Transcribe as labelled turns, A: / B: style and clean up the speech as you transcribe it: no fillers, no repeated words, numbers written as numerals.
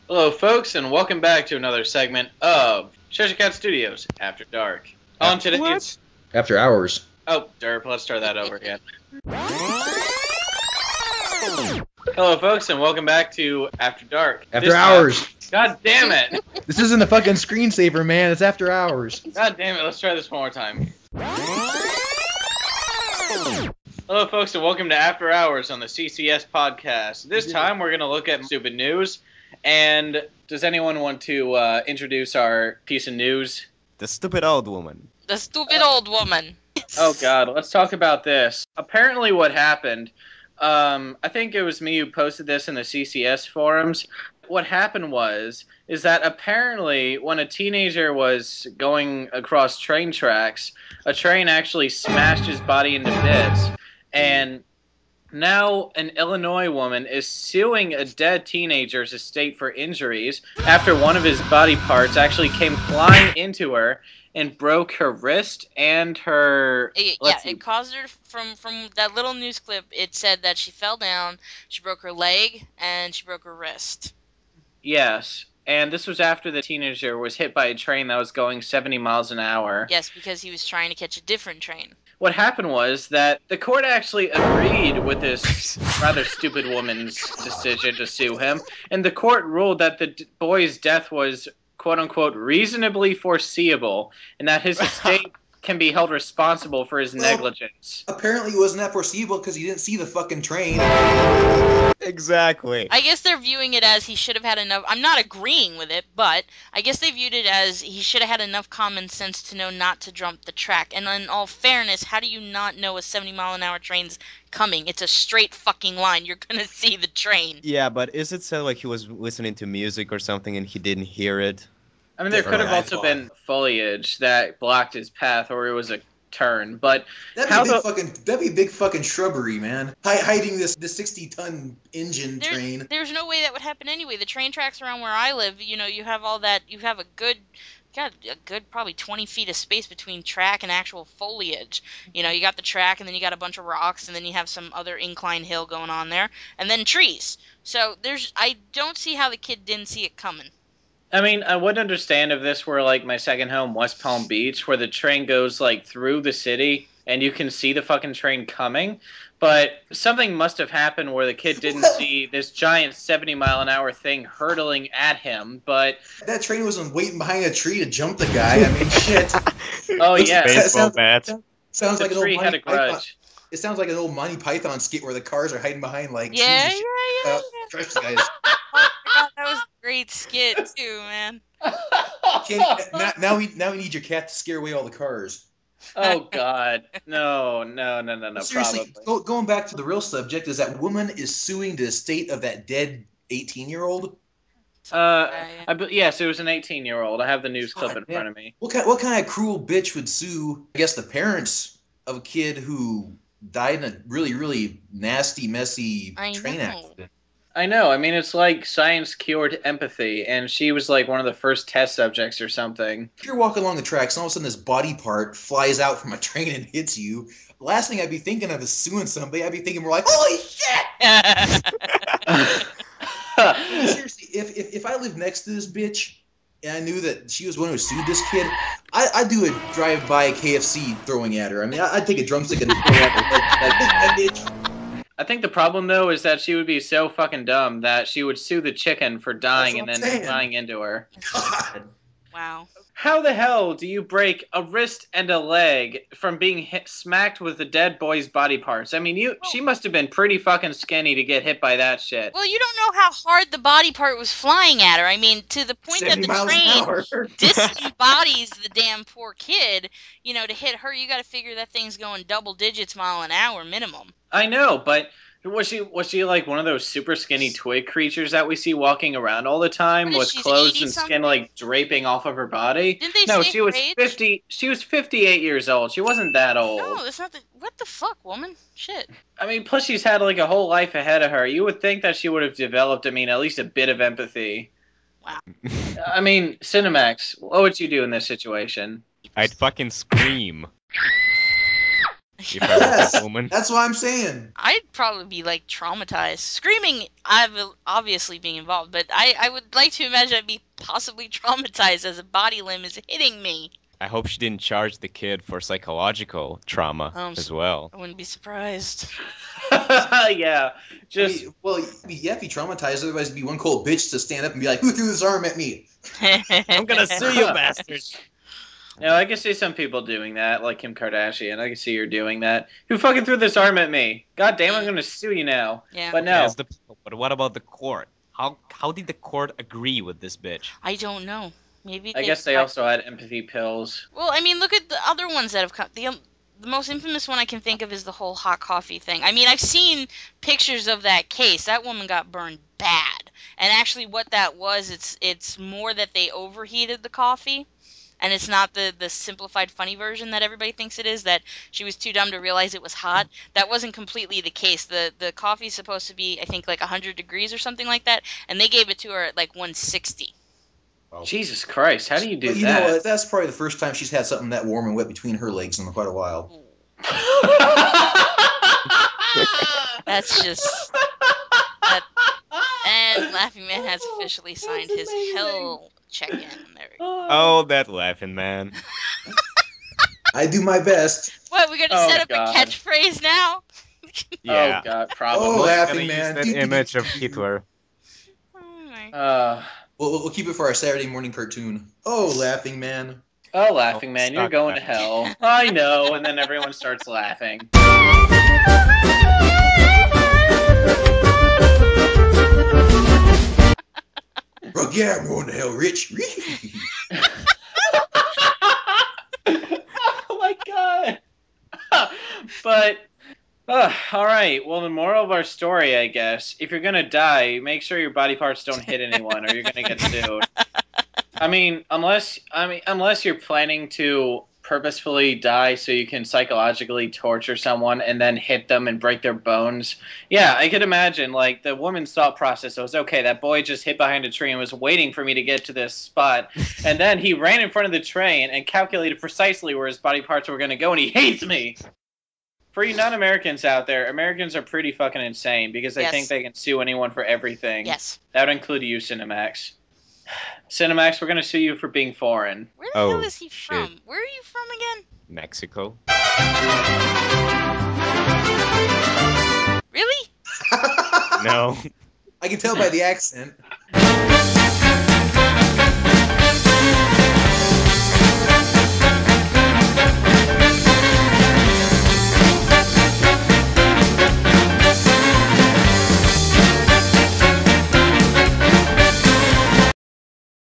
A: Hello, folks, and welcome back to another segment of Cheshire Cat Studios After Dark. On today's
B: After Hours.
A: Oh, derp. Let's start that over again. Hello, folks, and welcome back to After Dark.
B: After Hours.
A: God damn it!
B: This isn't a fucking screensaver, man. It's After Hours.
A: God damn it! Let's try this one more time. Hello, folks, and welcome to After Hours on the CCS Podcast. This time, we're going to look at stupid news. And does anyone want to introduce our piece of news?
C: The stupid old woman.
D: The stupid old woman.
A: Oh, God. Let's talk about this. Apparently what happened, I think it was me who posted this in the CCS forums. What happened is that apparently when a teenager was going across train tracks, a train actually smashed his body into bits. And now an Illinois woman is suing a dead teenager's estate for injuries after one of his body parts actually came flying into her and broke her wrist and her...
D: It caused her, from that little news clip, it said that she fell down, she broke her leg, and she broke her wrist.
A: Yes, and this was after the teenager was hit by a train that was going 70 miles an hour.
D: Yes, because he was trying to catch a different train.
A: What happened was that the court actually agreed with this rather stupid woman's decision to sue him, and the court ruled that the boy's death was, quote-unquote, reasonably foreseeable, and that his estate can be held responsible for his negligence.
B: Apparently it wasn't that foreseeable because you didn't see the fucking train.
C: Exactly.
D: I guess they're viewing it as he should have had enough... I'm not agreeing with it, but I guess they viewed it as he should have had enough common sense to know not to jump the track. And in all fairness, how do you not know a 70-mile-an-hour train's coming? It's a straight fucking line. You're gonna see the train.
C: Yeah, but is it said like he was listening to music or something and he didn't hear it?
A: I mean, there could have also been foliage that blocked his path, or it was a turn, but...
B: That'd be big fucking shrubbery, man. Hiding this 60-ton engine train.
D: There's no way that would happen anyway. The train tracks around where I live, you know, you have all that... You have a good probably 20 feet of space between track and actual foliage. You know, you got the track, and then you got a bunch of rocks, and then you have some other incline hill going on there, and then trees. So I don't see how the kid didn't see it coming.
A: I mean, I would understand if this were, like, my second home, West Palm Beach, where the train goes, like, through the city, and you can see the fucking train coming, but something must have happened where the kid didn't see this giant 70-mile-an-hour thing hurtling at him, but...
B: That train wasn't waiting behind a tree to jump the guy, I mean, shit.
A: Oh, yeah.
C: Baseball bat.
B: Sounds like an old
A: had a grudge.
B: It sounds like an old Monty Python skit where the cars are hiding behind, like, trees
D: Yeah.
B: and shit. Trust guys.
D: God, that was a great skit too, man.
B: Now we need your cat to scare away all the cars.
A: Oh, God. No,
B: Seriously,
A: probably.
B: Going back to the real subject, is that woman is suing the estate of that dead 18-year-old?
A: Yes, it was an 18-year-old. I have the news clip in front of me.
B: What kind of cruel bitch would sue, I guess, the parents of a kid who died in a really, really nasty, messy train accident?
A: I know. I mean, it's like science cured empathy, and she was like one of the first test subjects or something.
B: If you're walking along the tracks and all of a sudden this body part flies out from a train and hits you, the last thing I'd be thinking of is suing somebody. I'd be thinking more like, holy shit! Seriously, if I lived next to this bitch and I knew that she was the one who sued this kid, I'd do a drive-by KFC throwing at her. I mean, I'd take a drumstick and throw at her. That bitch.
A: I think the problem, though, is that she would be so fucking dumb that she would sue the chicken for dying and then flying into her.
B: God.
D: Wow.
A: How the hell do you break a wrist and a leg from being smacked with the dead boy's body parts? I mean, she must have been pretty fucking skinny to get hit by that shit.
D: Well, you don't know how hard the body part was flying at her. I mean, to the point that the train disembodies the damn poor kid, you know, to hit her, you got to figure that thing's going double digits mile an hour minimum.
A: I know, but was she like one of those super skinny twig creatures that we see walking around all the time with clothes and skin like draping off of her body?
D: Didn't they say
A: she was 50. She was 58 years old. She wasn't that old.
D: No, that's not the... What the fuck, woman? Shit.
A: I mean, plus she's had like a whole life ahead of her. You would think that she would have developed, I mean, at least a bit of empathy.
D: Wow.
A: I mean, Cinemax, what would you do in this situation?
C: I'd fucking scream. If I was that woman.
B: That's what I'm saying.
D: I'd probably be like traumatized. Screaming, obviously being involved, but I would like to imagine I'd be possibly traumatized as a body limb is hitting me.
C: I hope she didn't charge the kid for psychological trauma as well.
D: I wouldn't be surprised.
A: Yeah, just
B: you have to be traumatized. Otherwise, it'd be one cold bitch to stand up and be like, "Who threw this arm at me?"
C: I'm gonna sue you, bastards.
A: I can see some people doing that, like Kim Kardashian. I can see her doing that. Who fucking threw this arm at me? God damn, I'm gonna sue you now.
D: Yeah.
A: But no.
C: But what about the court? How did the court agree with this bitch?
D: I don't know. Maybe
A: I guess they also had empathy pills.
D: Well, I mean, look at the other ones that have come. The most infamous one I can think of is the whole hot coffee thing. I mean, I've seen pictures of that case. That woman got burned bad. And actually what that was, it's more that they overheated the coffee. And it's not the simplified funny version that everybody thinks it is, that she was too dumb to realize it was hot. That wasn't completely the case. The coffee's supposed to be, I think, like 100 degrees or something like that. And they gave it to her at like 160.
A: Jesus Christ, how do you do that?
B: You know what? That's probably the first time she's had something that warm and wet between her legs in quite a while.
D: That's just... And Laughing Man has officially signed his hell check-in. There we go.
C: Oh, that Laughing Man.
B: I do my best.
D: What, we're gonna set up
A: God.
D: a catchphrase now?
C: Yeah.
A: Oh, God, probably.
B: Oh, Laughing
C: Use
B: Man.
C: that image of Hitler.
D: Oh my.
B: We'll keep it for our Saturday morning cartoon. Oh, Laughing Man.
A: Oh, Laughing Man, you're
C: stop
A: going to hell. I know, and then everyone starts laughing.
B: Bro, yeah, I'm going to hell, Rich.
A: Oh my God. But, all right. Well, the moral of our story, I guess, if you're going to die, make sure your body parts don't hit anyone or you're going to get sued. I mean, unless you're planning to purposefully die so you can psychologically torture someone and then hit them and break their bones. Yeah, I could imagine, like, the woman's thought process was, okay, that boy just hid behind a tree and was waiting for me to get to this spot, and then he ran in front of the train and calculated precisely where his body parts were going to go, and he hates me! For you non-Americans out there, Americans are pretty fucking insane because they think they can sue anyone for everything.
D: Yes.
A: That would include you, Cinemax. Cinemax, we're going to sue you for being foreign.
D: Where the hell is he from?
C: Shit.
D: Where are you from again?
C: Mexico.
D: Really?
C: No.
B: I can tell by the accent.